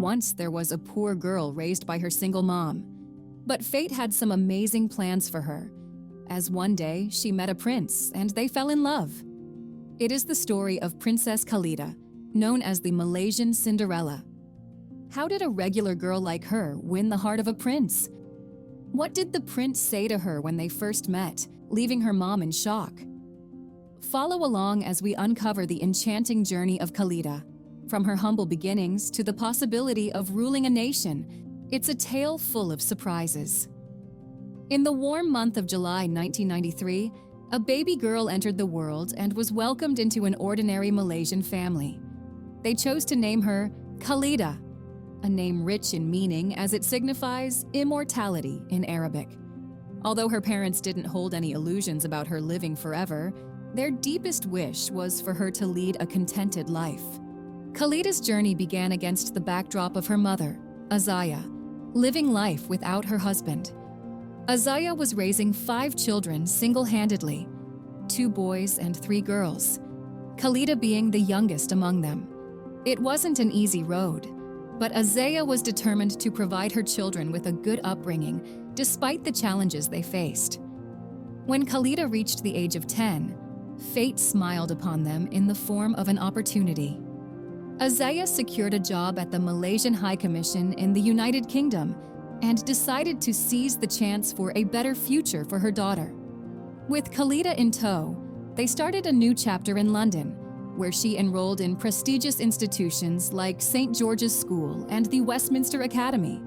once there was a poor girl raised by her single mom. But fate had some amazing plans for her, as one day she met a prince and they fell in love. It is the story of Princess Khaleeda, known as the Malaysian Cinderella. How did a regular girl like her win the heart of a prince? What did the prince say to her when they first met, leaving her mom in shock? Follow along as we uncover the enchanting journey of Khaleeda. From her humble beginnings to the possibility of ruling a nation, it's a tale full of surprises. In the warm month of July 1993, a baby girl entered the world and was welcomed into an ordinary Malaysian family. They chose to name her Khaleeda, a name rich in meaning as it signifies immortality in Arabic. Although her parents didn't hold any illusions about her living forever, their deepest wish was for her to lead a contented life. Khaleeda's journey began against the backdrop of her mother, Azaya, living life without her husband. Azaya was raising 5 children single-handedly, 2 boys and 3 girls, Khaleeda being the youngest among them. It wasn't an easy road, but Azaya was determined to provide her children with a good upbringing despite the challenges they faced. When Khaleeda reached the age of 10, fate smiled upon them in the form of an opportunity. Azaya secured a job at the Malaysian High Commission in the United Kingdom and decided to seize the chance for a better future for her daughter. With Khaleeda in tow, they started a new chapter in London, where she enrolled in prestigious institutions like St. George's School and the Westminster Academy.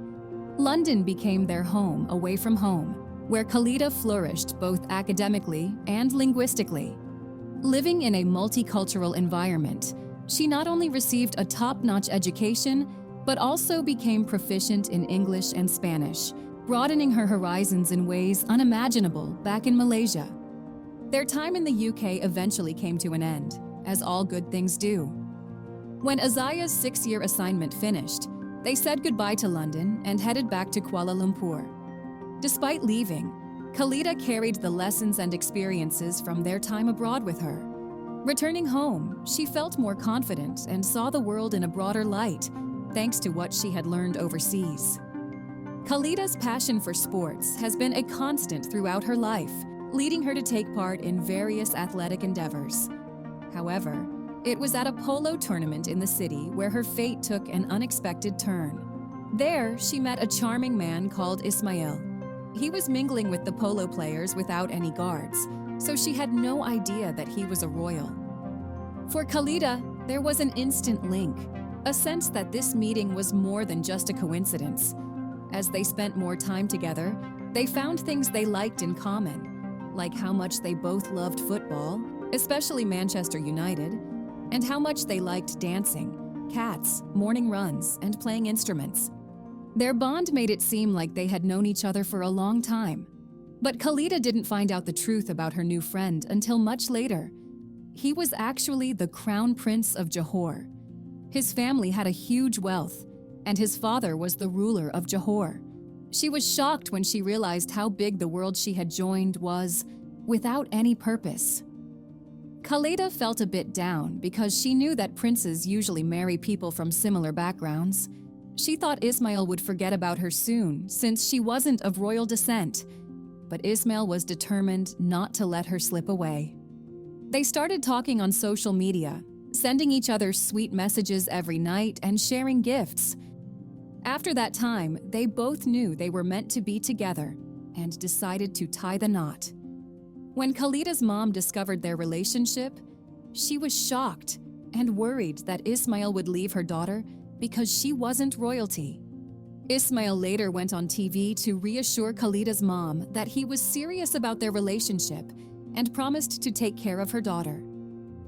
London became their home away from home, where Khaleeda flourished both academically and linguistically. Living in a multicultural environment, she not only received a top-notch education, but also became proficient in English and Spanish, broadening her horizons in ways unimaginable back in Malaysia. Their time in the UK eventually came to an end, as all good things do. When Azaya's 6-year assignment finished, they said goodbye to London and headed back to Kuala Lumpur. Despite leaving, Khaleeda carried the lessons and experiences from their time abroad with her. Returning home, she felt more confident and saw the world in a broader light, thanks to what she had learned overseas. Khaleeda's passion for sports has been a constant throughout her life, leading her to take part in various athletic endeavors. However, it was at a polo tournament in the city where her fate took an unexpected turn. There, she met a charming man called Ismail. He was mingling with the polo players without any guards, so she had no idea that he was a royal. For Khaleeda, there was an instant link, a sense that this meeting was more than just a coincidence. As they spent more time together, they found things they liked in common, like how much they both loved football, especially Manchester United, and how much they liked dancing, cats, morning runs, and playing instruments. Their bond made it seem like they had known each other for a long time. But Khaleeda didn't find out the truth about her new friend until much later. He was actually the Crown Prince of Johor. His family had a huge wealth, and his father was the ruler of Johor. She was shocked when she realized how big the world she had joined was, without any purpose. Khaleeda felt a bit down because she knew that princes usually marry people from similar backgrounds. She thought Ismail would forget about her soon, since she wasn't of royal descent. But Ismail was determined not to let her slip away. They started talking on social media, sending each other sweet messages every night and sharing gifts. After that time, they both knew they were meant to be together and decided to tie the knot. When Khaleeda's mom discovered their relationship, she was shocked and worried that Ismail would leave her daughter because she wasn't royalty. Ismail later went on TV to reassure Khaleeda's mom that he was serious about their relationship and promised to take care of her daughter.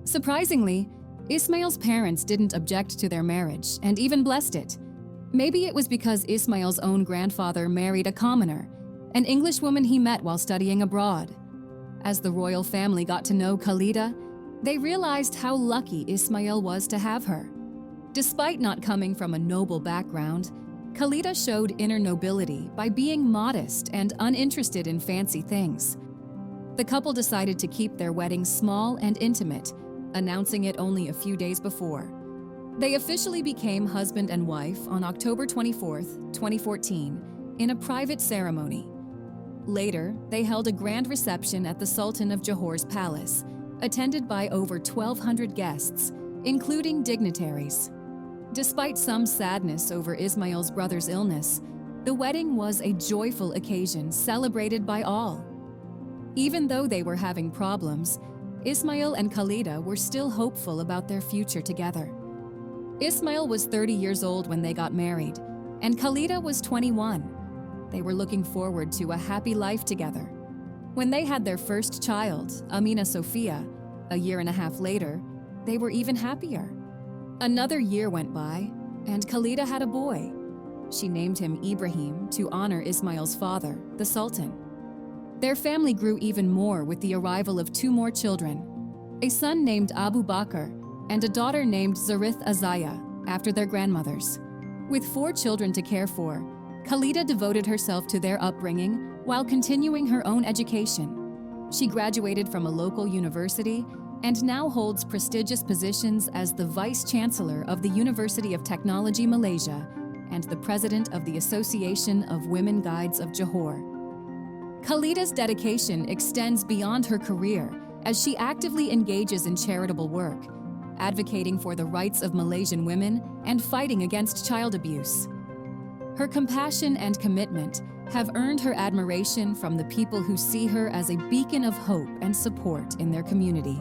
Surprisingly, Ismail's parents didn't object to their marriage and even blessed it. Maybe it was because Ismail's own grandfather married a commoner, an English woman he met while studying abroad. As the royal family got to know Khaleeda, they realized how lucky Ismail was to have her. Despite not coming from a noble background, Khaleeda showed inner nobility by being modest and uninterested in fancy things. The couple decided to keep their wedding small and intimate, announcing it only a few days before. They officially became husband and wife on October 24th, 2014, in a private ceremony. Later, they held a grand reception at the Sultan of Johor's palace, attended by over 1,200 guests, including dignitaries. Despite some sadness over Ismail's brother's illness, the wedding was a joyful occasion celebrated by all. Even though they were having problems, Ismail and Khaleeda were still hopeful about their future together. Ismail was 30 years old when they got married, and Khaleeda was 21. They were looking forward to a happy life together. When they had their first child, Amina Sophia, a year and a half later, they were even happier. Another year went by, and Khaleeda had a boy. She named him Ibrahim to honor Ismail's father, the Sultan. Their family grew even more with the arrival of 2 more children, a son named Abu Bakr and a daughter named Zarith Azaya, after their grandmothers. With 4 children to care for, Khaleeda devoted herself to their upbringing while continuing her own education. She graduated from a local university and now holds prestigious positions as the Vice Chancellor of the University of Technology Malaysia and the President of the Association of Women Guides of Johor. Khaleeda's dedication extends beyond her career as she actively engages in charitable work, advocating for the rights of Malaysian women and fighting against child abuse. Her compassion and commitment have earned her admiration from the people who see her as a beacon of hope and support in their community.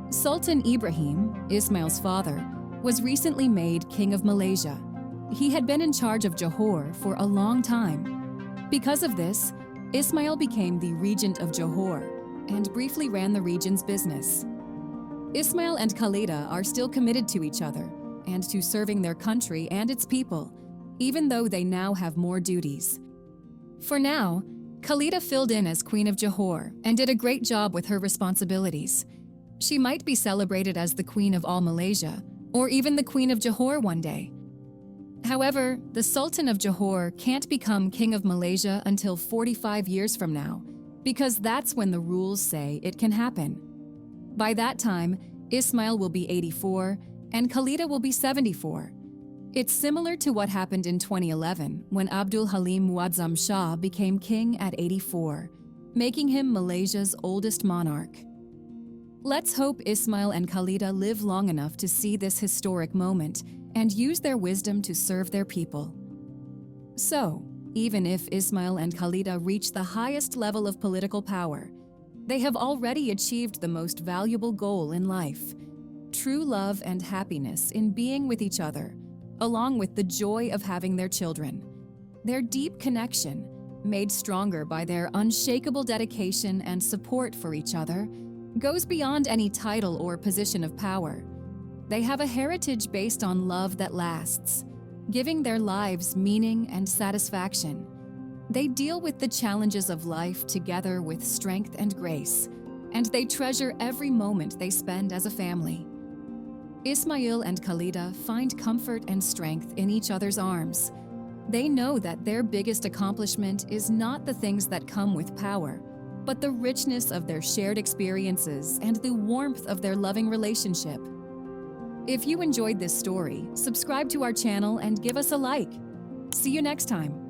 Sultan Ibrahim, Ismail's father, was recently made King of Malaysia. He had been in charge of Johor for a long time. Because of this, Ismail became the Regent of Johor and briefly ran the region's business. Ismail and Khaleeda are still committed to each other and to serving their country and its people, even though they now have more duties. For now, Khaleeda filled in as Queen of Johor and did a great job with her responsibilities. She might be celebrated as the Queen of all Malaysia, or even the Queen of Johor one day. However, the Sultan of Johor can't become King of Malaysia until 45 years from now, because that's when the rules say it can happen. By that time, Ismail will be 84 and Khaleeda will be 74. It's similar to what happened in 2011 when Abdul Halim Muazzam Shah became king at 84, making him Malaysia's oldest monarch. Let's hope Ismail and Khaleeda live long enough to see this historic moment and use their wisdom to serve their people. So, even if Ismail and Khaleeda reach the highest level of political power, they have already achieved the most valuable goal in life: true love and happiness in being with each other, along with the joy of having their children. Their deep connection, made stronger by their unshakable dedication and support for each other, goes beyond any title or position of power. They have a heritage based on love that lasts, giving their lives meaning and satisfaction. They deal with the challenges of life together with strength and grace, and they treasure every moment they spend as a family. Ismail and Khaleeda find comfort and strength in each other's arms. They know that their biggest accomplishment is not the things that come with power, but the richness of their shared experiences and the warmth of their loving relationship. If you enjoyed this story, subscribe to our channel and give us a like. See you next time.